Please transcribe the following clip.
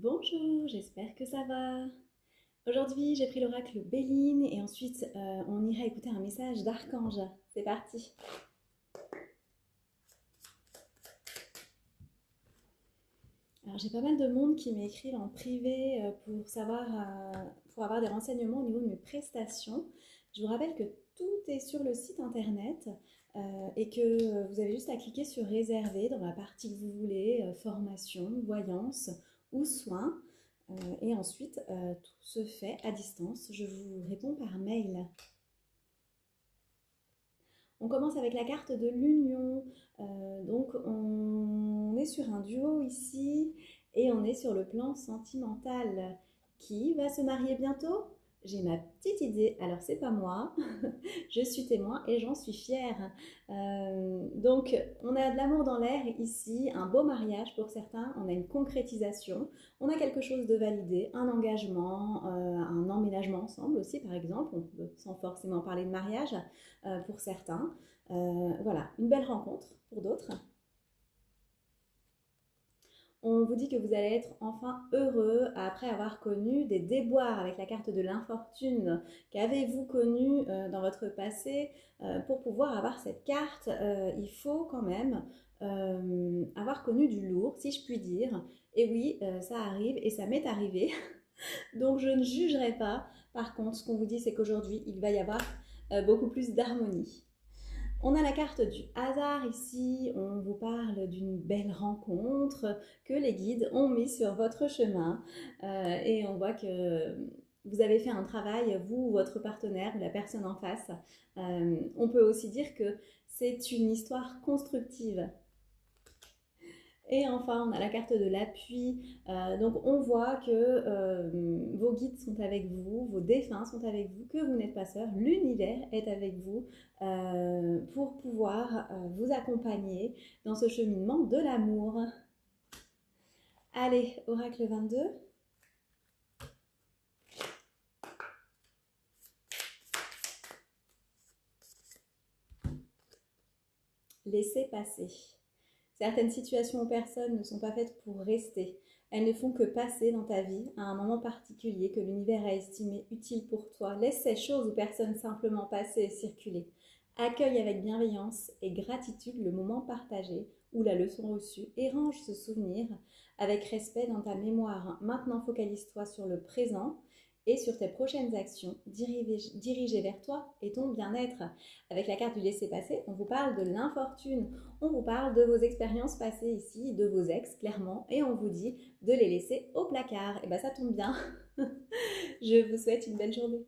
Bonjour, j'espère que ça va. Aujourd'hui, j'ai pris l'oracle Béline et ensuite on ira écouter un message d'archange. C'est parti. Alors j'ai pas mal de monde qui m'écrivent en privé pour savoir, pour avoir des renseignements au niveau de mes prestations. Je vous rappelle que tout est sur le site internet et que vous avez juste à cliquer sur réserver dans la partie que vous voulez, formation, voyance ou soins. Et ensuite, tout se fait à distance. Je vous réponds par mail. On commence avec la carte de l'union. Donc, on est sur un duo ici et on est sur le plan sentimental. Qui va se marier bientôt? J'ai ma petite idée. Alors, c'est pas moi. Je suis témoin et j'en suis fière. Donc, on a de l'amour dans l'air ici, un beau mariage pour certains, on a une concrétisation, on a quelque chose de validé, un engagement, un emménagement ensemble aussi par exemple, on peut sans forcément parler de mariage pour certains. Voilà, une belle rencontre pour d'autres. On vous dit que vous allez être enfin heureux après avoir connu des déboires avec la carte de l'infortune. Qu'avez-vous connu dans votre passé? Pour pouvoir avoir cette carte, il faut quand même avoir connu du lourd, si je puis dire. Et oui, ça arrive et ça m'est arrivé. Donc je ne jugerai pas. Par contre, ce qu'on vous dit, c'est qu'aujourd'hui, il va y avoir beaucoup plus d'harmonie. On a la carte du hasard ici, on vous parle d'une belle rencontre que les guides ont mis sur votre chemin et on voit que vous avez fait un travail, vous, votre partenaire ou la personne en face. On peut aussi dire que c'est une histoire constructive. Et enfin, on a la carte de l'appui. Donc, on voit que vos guides sont avec vous, vos défunts sont avec vous, que vous n'êtes pas seul. L'univers est avec vous pour pouvoir vous accompagner dans ce cheminement de l'amour. Allez, oracle 22. Laissez passer. Certaines situations ou personnes ne sont pas faites pour rester. Elles ne font que passer dans ta vie à un moment particulier que l'univers a estimé utile pour toi. Laisse ces choses ou personnes simplement passer et circuler. Accueille avec bienveillance et gratitude le moment partagé ou la leçon reçue et range ce souvenir avec respect dans ta mémoire. Maintenant, focalise-toi sur le présent et sur tes prochaines actions dirigées vers toi et ton bien-être. Avec la carte du laisser-passer, on vous parle de l'infortune, on vous parle de vos expériences passées ici, de vos ex clairement, et on vous dit de les laisser au placard. Et bien ça tombe bien. Je vous souhaite une belle journée.